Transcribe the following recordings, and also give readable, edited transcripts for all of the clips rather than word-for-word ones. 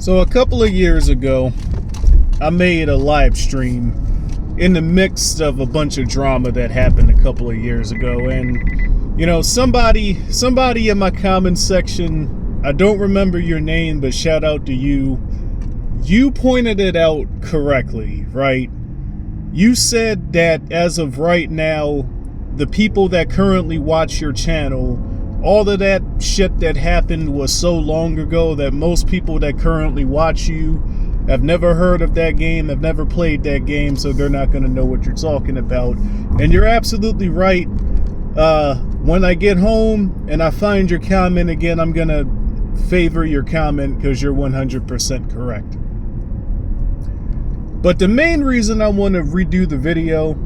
So a couple of years ago, I made a live stream in the midst of a bunch of drama that happened a couple of years ago. And, you know, somebody in my comment section, I don't remember your name, but shout out to you. You pointed it out correctly, right? You said that as of right now, the people that currently watch your channel, all of that shit that happened was so long ago that most people that currently watch you have never heard of that game, have never played that game, so they're not going to know what you're talking about. And you're absolutely right. When I get home and I find your comment again, I'm going to favor your comment because you're 100% correct. But the main reason I want to redo the video,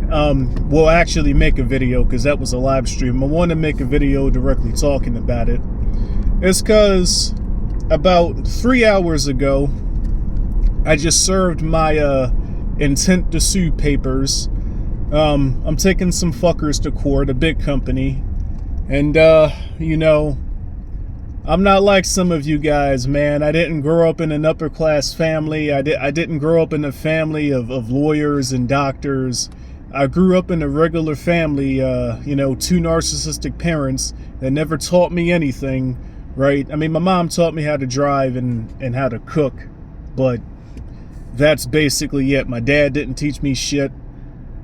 well, actually make a video, because that was a live stream. I want to make a video directly talking about it. It's because about 3 hours ago, I just served my intent to sue papers. I'm taking some fuckers to court, a big company. And, you know, I'm not like some of you guys, man. I didn't grow up in an upper class family. I didn't grow up in a family of lawyers and doctors. I grew up in a regular family, you know, 2 narcissistic parents that never taught me anything, right? I mean, my mom taught me how to drive and how to cook, but that's basically it. My dad didn't teach me shit.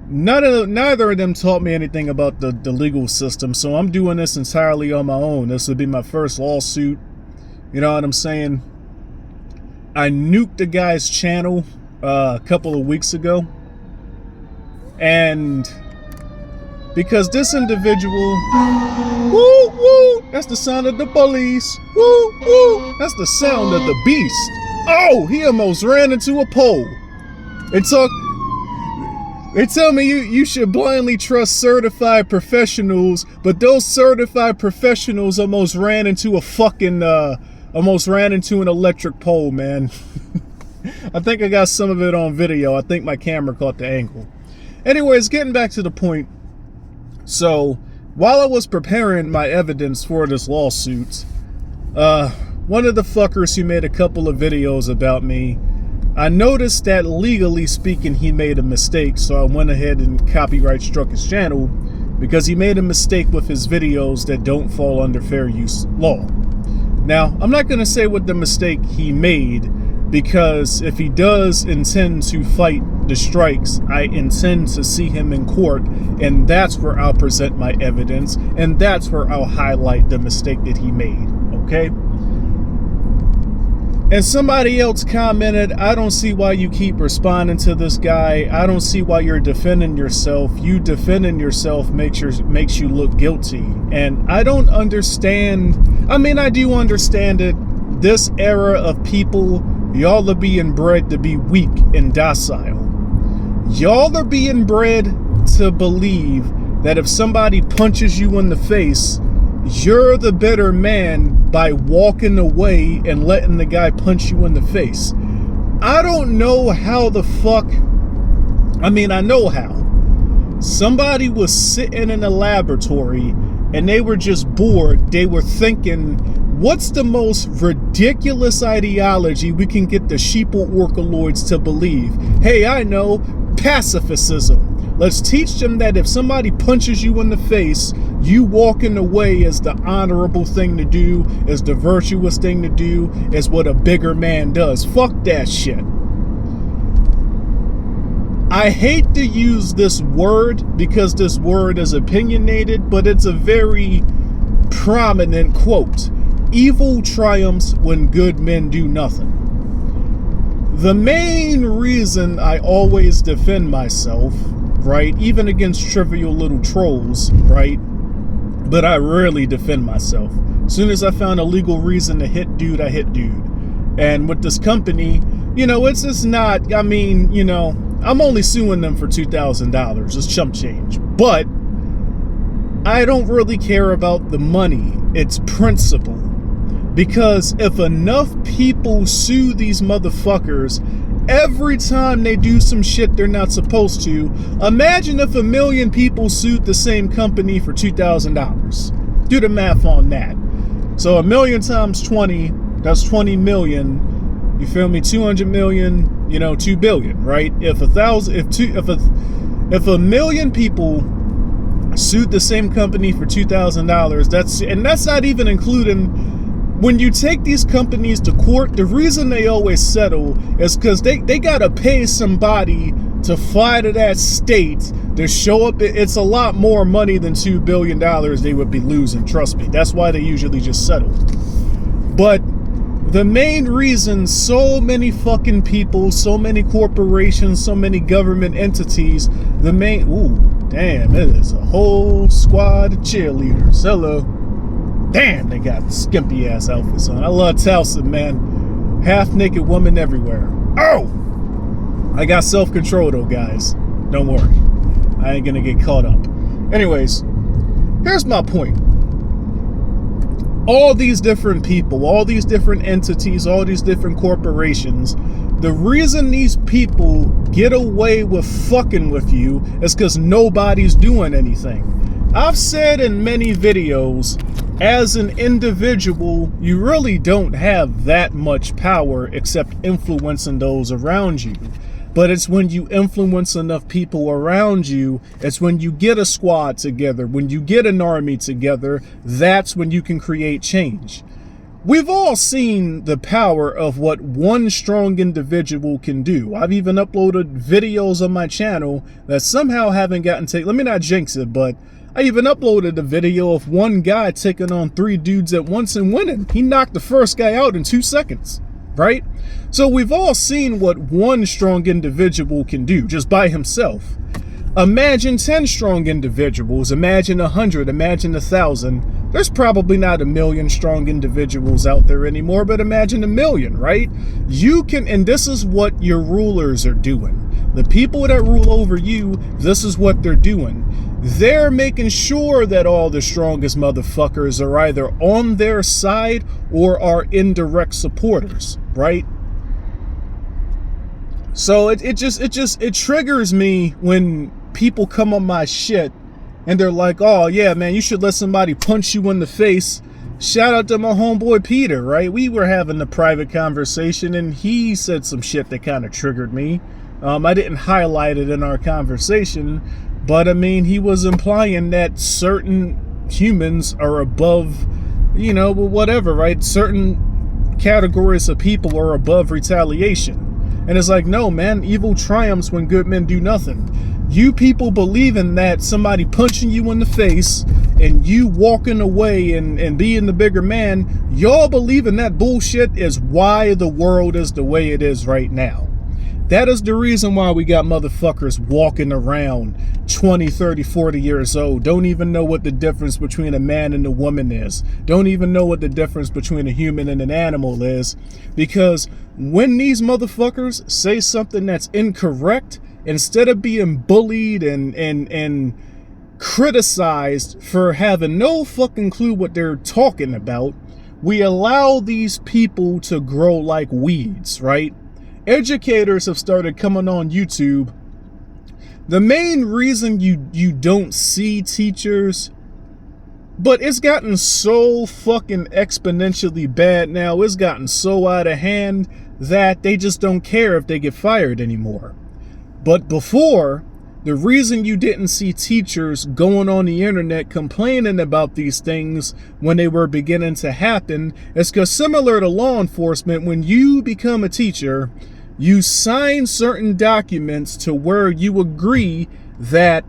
Neither of them taught me anything about the legal system, so I'm doing this entirely on my own. This would be my first lawsuit. You know what I'm saying? I nuked the guy's channel a couple of weeks ago. And because this individual, woo, woo, that's the sound of the police. Woo, woo, that's the sound of the beast. Oh, he almost ran into a pole. They tell me you should blindly trust certified professionals, but those certified professionals almost ran into an electric pole, man. I think I got some of it on video. I think my camera caught the angle. Anyways, getting back to the point. So, while I was preparing my evidence for this lawsuit, one of the fuckers who made a couple of videos about me, I noticed that legally speaking, he made a mistake. So I went ahead and copyright struck his channel because he made a mistake with his videos that don't fall under fair use law. Now, I'm not going to say what the mistake he made, because if he does intend to fight the strikes, I intend to see him in court, and that's where I'll present my evidence, and that's where I'll highlight the mistake that he made, okay? And somebody else commented, I don't see why you keep responding to this guy. I don't see why you're defending yourself. You defending yourself makes you look guilty. And I don't understand. I mean, I do understand it. This era of people, y'all are being bred to be weak and docile. Y'all are being bred to believe that if somebody punches you in the face, you're the better man by walking away and letting the guy punch you in the face. I don't know how the fuck, I mean, I know how. Somebody was sitting in a laboratory and they were just bored. They were thinking, what's the most ridiculous ideology we can get the sheeple orcaloids to believe? Hey, I know, pacifism. Let's teach them that if somebody punches you in the face, you walking away is the honorable thing to do, is the virtuous thing to do, is what a bigger man does. Fuck that shit. I hate to use this word because this word is opinionated, but it's a very prominent quote. Evil triumphs when good men do nothing. The main reason I always defend myself, right, even against trivial little trolls, right, but I rarely defend myself. As soon as I found a legal reason to hit dude, I hit dude. And with this company, you know, it's just not, I mean, you know, I'm only suing them for $2,000. It's chump change. But I don't really care about the money. It's principle. Because if enough people sue these motherfuckers every time they do some shit they're not supposed to, imagine if 1 million people sued the same company for $2,000. Do the math on that. So 1 million times 20, that's 20 million. You feel me? 200 million, 2 billion, right? If a million people sued the same company for $2,000, that's not even including when you take these companies to court. The reason they always settle is because they gotta pay somebody to fly to that state to show up. It's a lot more money than $2 billion they would be losing, trust me. That's why they usually just settle. But the main reason so many fucking people, so many corporations, so many government entities, damn, it is a whole squad of cheerleaders. Hello. Damn, they got skimpy ass outfits on. I love Towson, man. Half naked woman everywhere. Oh! I got self-control though, guys. Don't worry. I ain't gonna get caught up. Anyways, here's my point. All these different people, all these different entities, all these different corporations, the reason these people get away with fucking with you is because nobody's doing anything. I've said in many videos, as an individual, you really don't have that much power except influencing those around you. But it's when you influence enough people around you, it's when you get a squad together, when you get an army together, that's when you can create change. We've all seen the power of what one strong individual can do. I've even uploaded videos on my channel that somehow haven't gotten taken. Let me not jinx it, but I even uploaded a video of one guy taking on 3 dudes at once and winning. He knocked the first guy out in 2 seconds. Right? So we've all seen what one strong individual can do just by himself. Imagine 10 strong individuals, imagine 100, imagine 1,000. There's probably not 1 million strong individuals out there anymore, but imagine 1 million, right? You can, and this is what your rulers are doing. The people that rule over you, this is what they're doing. They're making sure that all the strongest motherfuckers are either on their side or are indirect supporters, right? So it triggers me when people come on my shit and they're like, oh yeah, man, you should let somebody punch you in the face. Shout out to my homeboy Peter, right? We were having a private conversation and he said some shit that kind of triggered me. I didn't highlight it in our conversation, but I mean, he was implying that certain humans are above, whatever, right? Certain categories of people are above retaliation. And it's like, no, man, evil triumphs when good men do nothing. You people believing that somebody punching you in the face and you walking away and being the bigger man, y'all believing that bullshit is why the world is the way it is right now. That is the reason why we got motherfuckers walking around 20, 30, 40 years old. Don't even know what the difference between a man and a woman is. Don't even know what the difference between a human and an animal is. Because when these motherfuckers say something that's incorrect, instead of being bullied and criticized for having no fucking clue what they're talking about, we allow these people to grow like weeds, right? Educators have started coming on YouTube. The main reason you don't see teachers, but it's gotten so fucking exponentially bad now, it's gotten so out of hand that they just don't care if they get fired anymore. But before, the reason you didn't see teachers going on the internet complaining about these things when they were beginning to happen is because, similar to law enforcement, when you become a teacher, you sign certain documents to where you agree that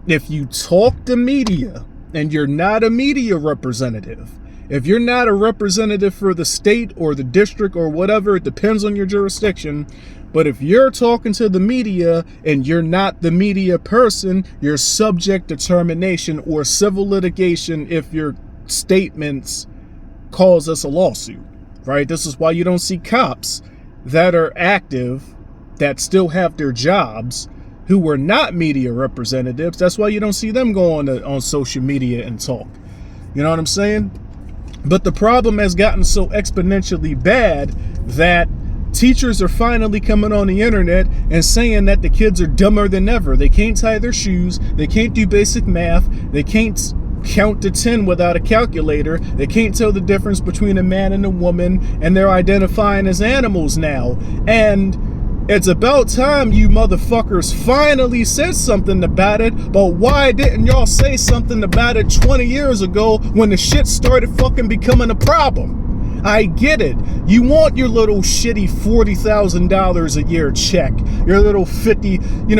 if you talk to media and you're not a media representative, if you're not a representative for the state or the district or whatever, it depends on your jurisdiction, but if you're talking to the media and you're not the media person, you're subject to termination or civil litigation if your statements cause us a lawsuit, right? This is why you don't see cops that are active, that still have their jobs, who were not media representatives. That's why you don't see them go on social media and talk. You know what I'm saying? But the problem has gotten so exponentially bad that teachers are finally coming on the internet and saying that the kids are dumber than ever. They can't tie their shoes. They can't do basic math. They can't count to 10 without a calculator. They can't tell the difference between a man and a woman, and they're identifying as animals now. And it's about time you motherfuckers finally said something about it. But why didn't y'all say something about it 20 years ago when the shit started fucking becoming a problem? I get it. You want your little shitty $40,000 a year check. Your little 50,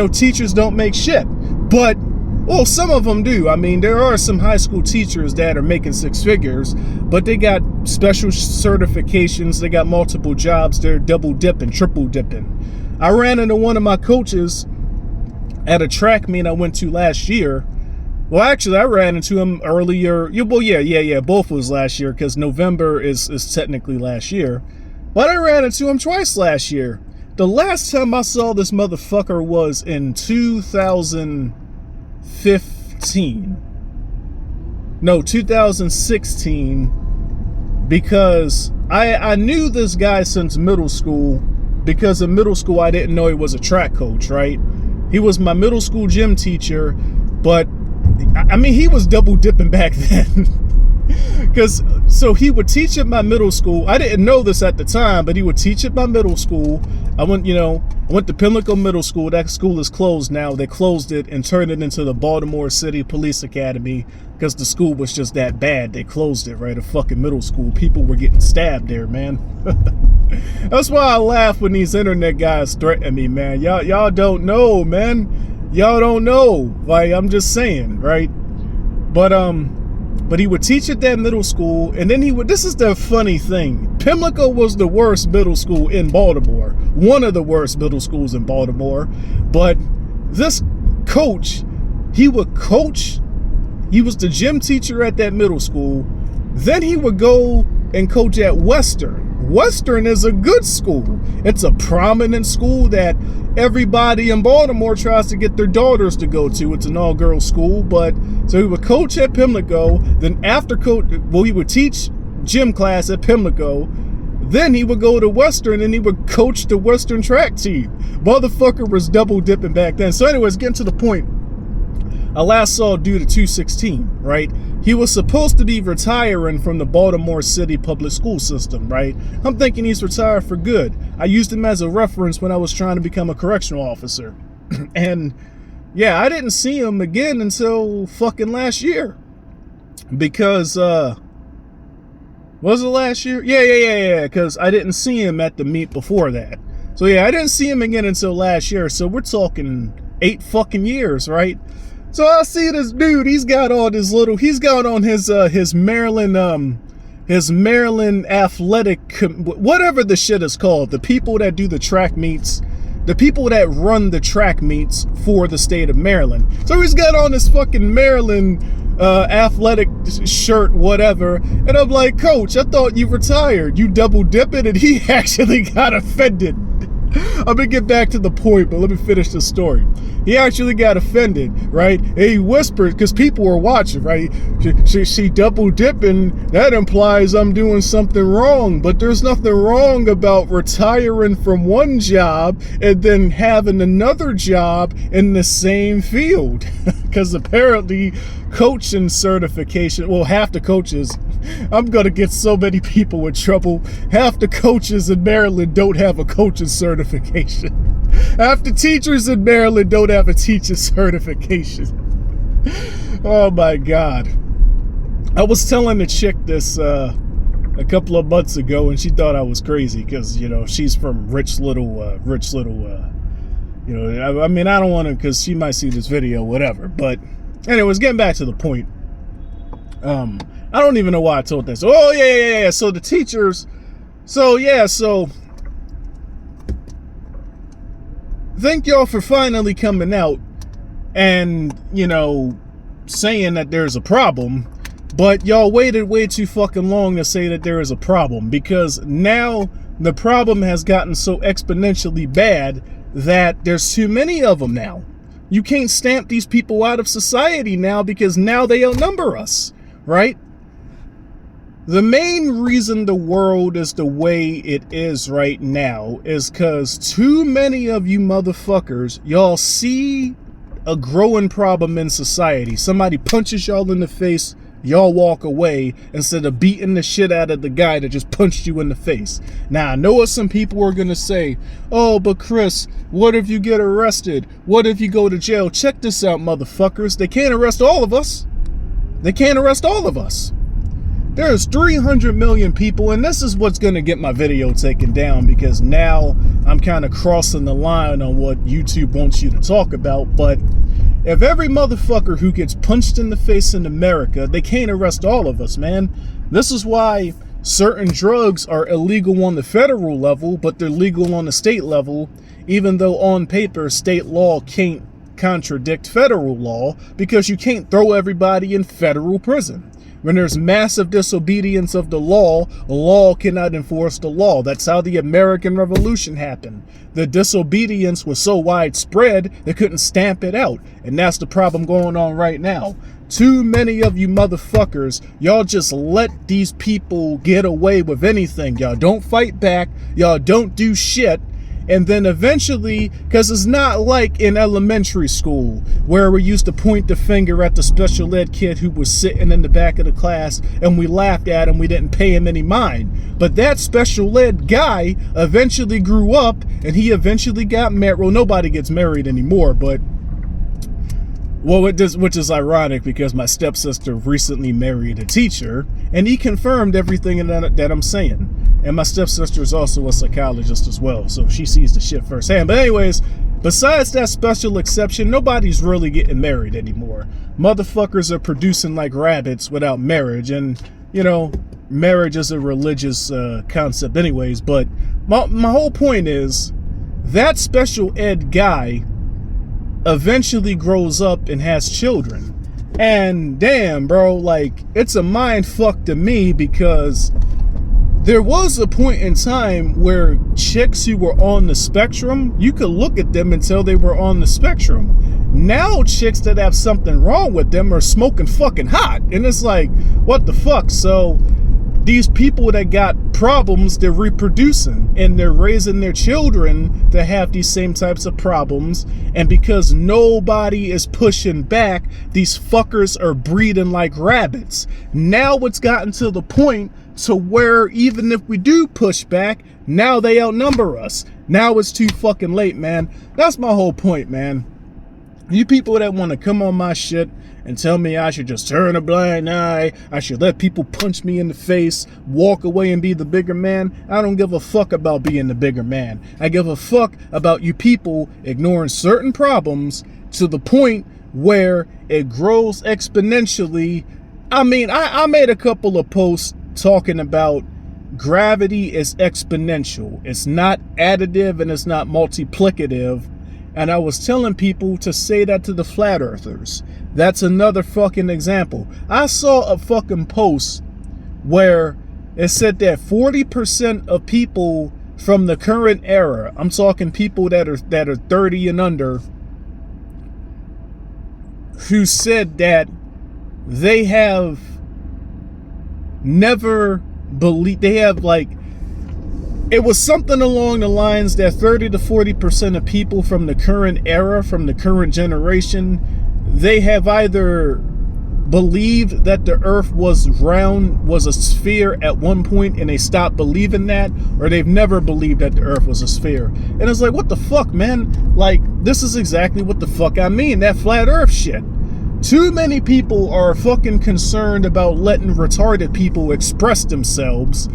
teachers don't make shit. But, well, some of them do. I mean, there are some high school teachers that are making six figures, but they got special certifications. They got multiple jobs. They're double dipping, triple dipping. I ran into one of my coaches at a track meet I went to last year. Well, actually, I ran into him earlier. Both was last year because November is technically last year. But I ran into him twice last year. The last time I saw this motherfucker was in 2015. No, 2016. Because I knew this guy since middle school. Because in middle school, I didn't know he was a track coach, right? He was my middle school gym teacher, but I mean, he was double dipping back then. So he would teach at my middle school. I didn't know this at the time, but he would teach at my middle school. I went to Pimlico Middle School. That school is closed now. They closed it and turned it into the Baltimore City Police Academy because the school was just that bad. They closed it, right? A fucking middle school. People were getting stabbed there, man. That's why I laugh when these internet guys threaten me, man. Y'all don't know, man. Y'all don't know. Like, I'm just saying, right? But he would teach at that middle school, and then this is the funny thing. Pimlico was the worst middle school in Baltimore. One of the worst middle schools in Baltimore. But this coach, he would coach. He was the gym teacher at that middle school. Then he would go and coach at Western. Western is a good school. It's a prominent school that everybody in Baltimore tries to get their daughters to go to. It's an all-girls school, but so he would coach at Pimlico. Then he would teach gym class at Pimlico. Then he would go to Western and he would coach the Western track team. Motherfucker was double dipping back then. So anyways, getting to the point. I last saw a dude at 216, right? He was supposed to be retiring from the Baltimore City public school system, right? I'm thinking he's retired for good. I used him as a reference when I was trying to become a correctional officer. And yeah, I didn't see him again until fucking last year. Because, was it last year? Yeah, because I didn't see him at the meet before that. So yeah, I didn't see him again until last year. So we're talking 8 fucking years, right? So I see this dude, he's got on his Maryland athletic, whatever the shit is called, the people that do the track meets, the people that run the track meets for the state of Maryland. So he's got on this fucking Maryland athletic shirt, whatever. And I'm like, Coach, I thought you retired. You double dipping? And he actually got offended. I'm gonna get back to the point, but let me finish the story. He actually got offended, right? And he whispered, because people were watching, right? She double dipping, that implies I'm doing something wrong. But there's nothing wrong about retiring from one job and then having another job in the same field. Because apparently coaching certification, well, half the coaches, I'm gonna get so many people in trouble. Half the coaches in Maryland don't have a coaching certification. Half the teachers in Maryland don't have a teacher certification. Oh my God. I was telling the chick this a couple of months ago, and she thought I was crazy because, she's from rich little, I mean, I don't want to, because she might see this video, whatever. But anyways, getting back to the point. I don't even know why I told this. Oh, yeah. So the teachers, so thank y'all for finally coming out and, saying that there's a problem. But y'all waited way too fucking long to say that there is a problem, because now the problem has gotten so exponentially bad that there's too many of them now. You can't stamp these people out of society now because now they outnumber us, right? The main reason the world is the way it is right now is because too many of you motherfuckers, y'all see a growing problem in society. Somebody punches y'all in the face, y'all walk away instead of beating the shit out of the guy that just punched you in the face. Now, I know what some people are going to say. Oh, but Chris, what if you get arrested? What if you go to jail? Check this out, motherfuckers. They can't arrest all of us. They can't arrest all of us. There's 300 million people, and this is what's going to get my video taken down, because now I'm kind of crossing the line on what YouTube wants you to talk about. But if every motherfucker who gets punched in the face in America, they can't arrest all of us, man. This is why certain drugs are illegal on the federal level, but they're legal on the state level, even though on paper state law can't contradict federal law, because you can't throw everybody in federal prison. When there's massive disobedience of the law cannot enforce the law. That's how the American Revolution happened. The disobedience was so widespread, they couldn't stamp it out. And that's the problem going on right now. Too many of you motherfuckers, y'all just let these people get away with anything. Y'all don't fight back. Y'all don't do shit. And then eventually, because it's not like in elementary school where we used to point the finger at the special ed kid who was sitting in the back of the class and we laughed at him, we didn't pay him any mind. But that special ed guy eventually grew up and he eventually got married. Well, nobody gets married anymore, but which is ironic because my stepsister recently married a teacher and he confirmed everything that I'm saying. And my stepsister is also a psychologist as well, so she sees the shit firsthand. But anyways, besides that special exception, nobody's really getting married anymore. Motherfuckers are producing like rabbits without marriage. And, you know, marriage is a religious concept anyways. But my whole point is that special ed guy eventually grows up and has children. And damn, bro, like, it's a mind fuck to me, because there was a point in time where chicks who were on the spectrum, you could look at them and tell they were on the spectrum. Now chicks that have something wrong with them are smoking fucking hot. And it's like, what the fuck? So these people that got problems, they're reproducing and they're raising their children to have these same types of problems. And because nobody is pushing back, these fuckers are breeding like rabbits. Now it's gotten to the point to where even if we do push back, now they outnumber us. Now it's too fucking late, man. That's my whole point, man. You people that want to come on my shit and tell me I should just turn a blind eye, I should let people punch me in the face, walk away and be the bigger man, I don't give a fuck about being the bigger man. I give a fuck about you people ignoring certain problems to the point where it grows exponentially. I mean, I made a couple of posts talking about gravity is exponential. It's not additive and it's not multiplicative. And I was telling people to say that to the flat earthers. That's another fucking example. I saw a fucking post where it said that 40% of people from the current era, I'm talking people that are 30 and under, who said that they have never believed, they have like, it was something along the lines that 30 to 40% of people from the current era, from the current generation, they have either believed that the earth was round, was a sphere at one point and they stopped believing that, or they've never believed that the earth was a sphere. And it's like, what the fuck, man? Like, this is exactly what the fuck I mean, that flat earth shit. Too many people are fucking concerned about letting retarded people express themselves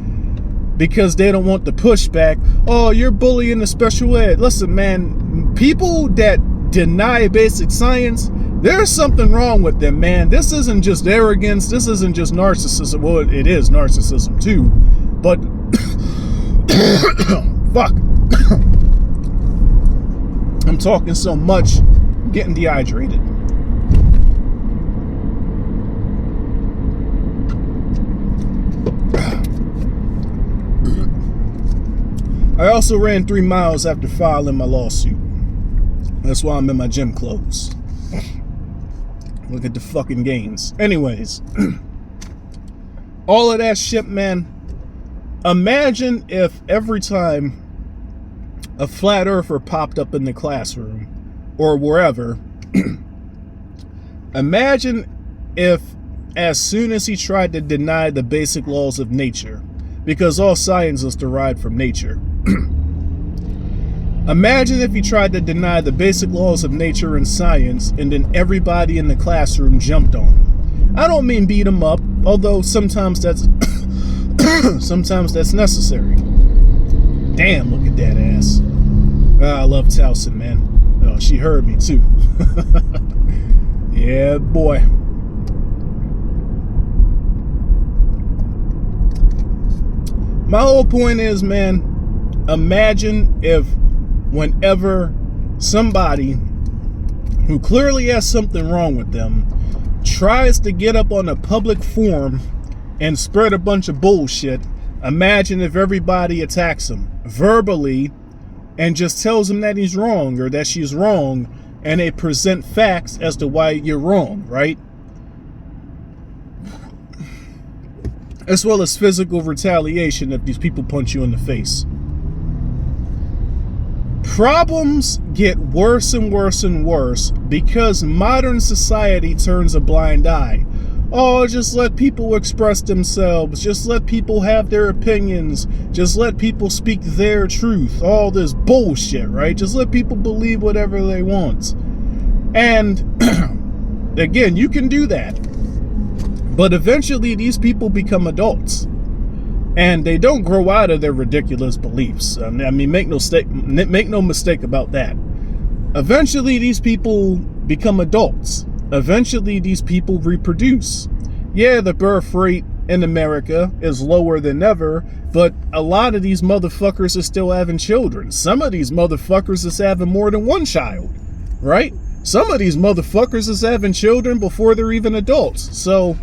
because they don't want the pushback. Oh, you're bullying the special ed. Listen, man, people that deny basic science, there's something wrong with them, man. This isn't just arrogance. This isn't just narcissism. Well, it is narcissism too, but fuck. I'm talking so much, I'm getting dehydrated. I also ran 3 miles after filing my lawsuit. That's why I'm in my gym clothes. Look at the fucking gains. Anyways, all of that shit, man. Imagine if every time a flat earther popped up in the classroom or wherever, Imagine if, as soon as he tried to deny the basic laws of nature, because all science is derived from nature. Imagine if he tried to deny the basic laws of nature and science, and then everybody in the classroom jumped on him. I don't mean beat him up, although sometimes that's sometimes that's necessary. Damn, look at that ass. I love Towson, man. Oh, she heard me too. Yeah, boy. My whole point is, man, imagine if whenever somebody who clearly has something wrong with them tries to get up on a public forum and spread a bunch of bullshit, imagine if everybody attacks him verbally and just tells him that he's wrong or that she's wrong, and they present facts as to why you're wrong, right? As well as physical retaliation if these people punch you in the face. Problems get worse and worse and worse because modern society turns a blind eye. Oh, just let people express themselves. Just let people have their opinions. Just let people speak their truth. All this bullshit, right? Just let people believe whatever they want. And again, you can do that. But eventually these people become adults. And they don't grow out of their ridiculous beliefs. I mean, make no mistake about that. Eventually these people become adults. Eventually these people reproduce. Yeah, the birth rate in America is lower than ever, but a lot of these motherfuckers are still having children. Some of these motherfuckers is having more than one child, right? Some of these motherfuckers is having children before they're even adults. So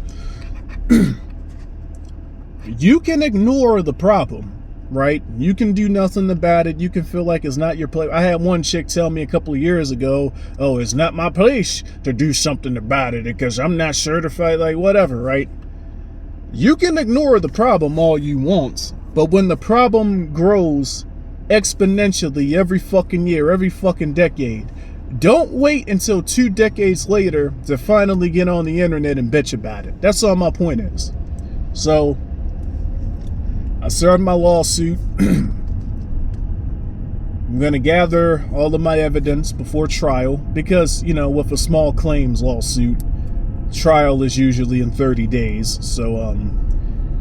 you can ignore the problem, right? You can do nothing about it. You can feel like it's not your place. I had one chick tell me a couple of years ago, oh, it's not my place to do something about it because I'm not certified, like whatever, right? You can ignore the problem all you want, but when the problem grows exponentially every fucking year, every fucking decade, don't wait until 2 decades later to finally get on the internet and bitch about it. That's all my point is. So I served my lawsuit. I'm going to gather all of my evidence before trial because, you know, with a small claims lawsuit, trial is usually in 30 days. So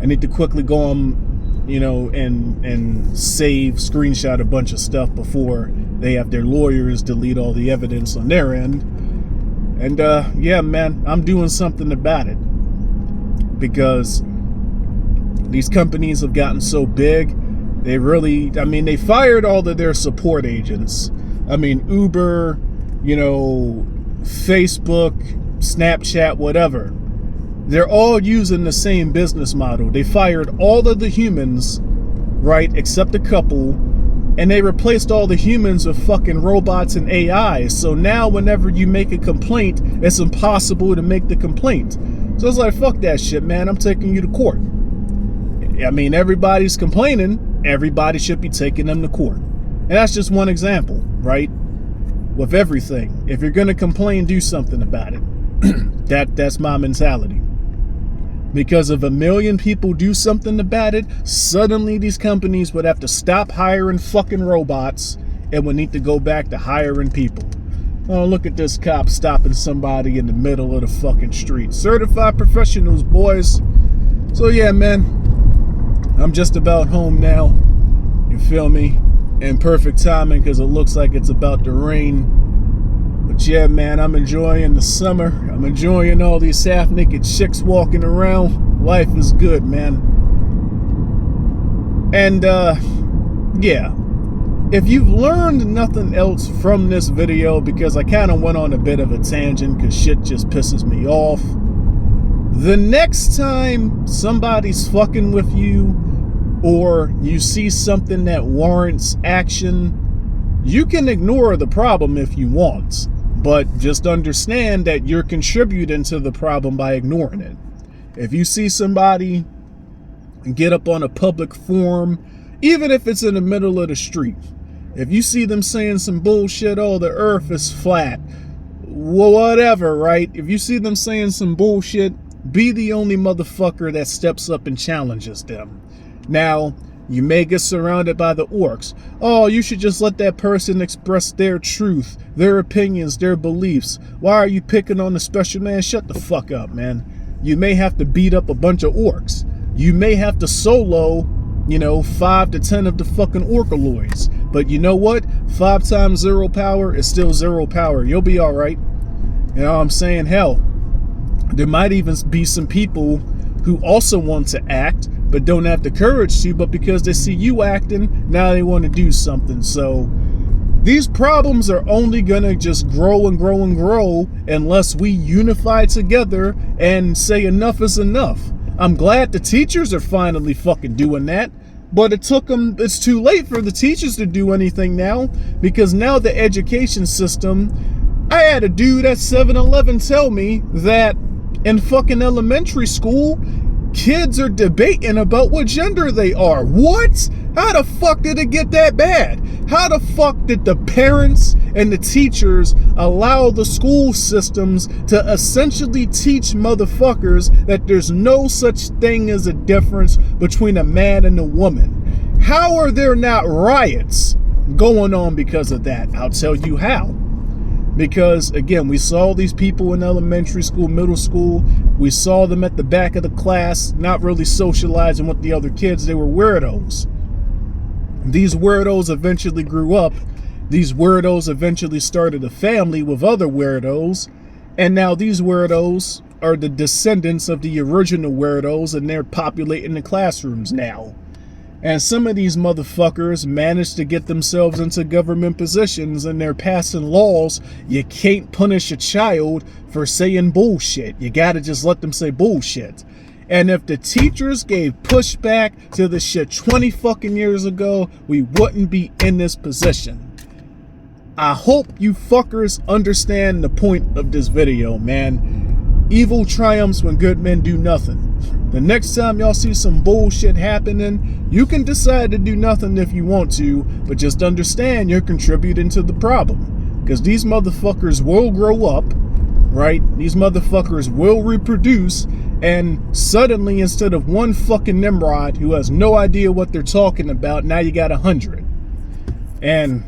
I need to quickly go on, you know, and screenshot a bunch of stuff before they have their lawyers delete all the evidence on their end. And yeah, man, I'm doing something about it because these companies have gotten so big. They really, I mean, they fired all of their support agents. I mean, Uber, you know, Facebook, Snapchat, whatever. They're all using the same business model. They fired all of the humans, right, except a couple, and they replaced all the humans with fucking robots and AI. So now whenever you make a complaint, it's impossible to make the complaint. So it's like, fuck that shit, man. I'm taking you to court. I mean, everybody's complaining. Everybody should be taking them to court. And that's just one example, right? With everything. If you're going to complain, do something about it. That's my mentality. Because if 1 million people do something about it, suddenly these companies would have to stop hiring fucking robots and would need to go back to hiring people. Oh, look at this cop stopping somebody in the middle of the fucking street. Certified professionals, boys. So yeah, man. I'm just about home now. You feel me? In perfect timing because it looks like it's about to rain. But yeah, man, I'm enjoying the summer. I'm enjoying all these half-naked chicks walking around. Life is good, man. And, yeah. If you've learned nothing else from this video, because I kind of went on a bit of a tangent because shit just pisses me off. The next time somebody's fucking with you or you see something that warrants action, you can ignore the problem if you want, but just understand that you're contributing to the problem by ignoring it. If you see somebody get up on a public forum, even if it's in the middle of the street, if you see them saying some bullshit, oh, the earth is flat, whatever, right? If you see them saying some bullshit, be the only motherfucker that steps up and challenges them. Now, you may get surrounded by the orcs. Oh, you should just let that person express their truth, their opinions, their beliefs. Why are you picking on the special man? Shut the fuck up, man. You may have to beat up a bunch of orcs. You may have to solo, 5 to 10 of the fucking orcaloids. But you know what? 5 times 0 power is still 0 power. You'll be all right. You know what I'm saying? Hell, there might even be some people who also want to act but don't have the courage to, but because they see you acting, now they want to do something. So these problems are only gonna just grow and grow and grow unless we unify together and say enough is enough. I'm glad the teachers are finally fucking doing that, but it's too late for the teachers to do anything now, because now the education system, I had a dude at 7-Eleven tell me that in fucking elementary school, kids are debating about what gender they are. What? How the fuck did it get that bad? How the fuck did the parents and the teachers allow the school systems to essentially teach motherfuckers that there's no such thing as a difference between a man and a woman? How are there not riots going on because of that? I'll tell you how. Because, again, we saw these people in elementary school, middle school. We saw them at the back of the class, not really socializing with the other kids. They were weirdos. These weirdos eventually grew up. These weirdos eventually started a family with other weirdos. And now these weirdos are the descendants of the original weirdos, and they're populating the classrooms now. And some of these motherfuckers managed to get themselves into government positions, and they're passing laws. You can't punish a child for saying bullshit. You gotta just let them say bullshit. And if the teachers gave pushback to the shit 20 fucking years ago, we wouldn't be in this position. I hope you fuckers understand the point of this video, man. Evil triumphs when good men do nothing. The next time y'all see some bullshit happening, you can decide to do nothing if you want to, but just understand you're contributing to the problem. Because these motherfuckers will grow up, right? These motherfuckers will reproduce, and suddenly, instead of one fucking Nimrod who has no idea what they're talking about, now you got 100. And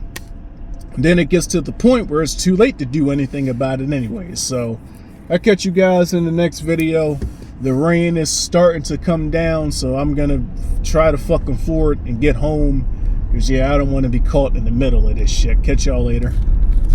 then it gets to the point where it's too late to do anything about it anyway. So I'll catch you guys in the next video. The rain is starting to come down, so I'm gonna try to fucking afford and get home, because yeah, I don't want to be caught in the middle of this shit. Catch y'all later.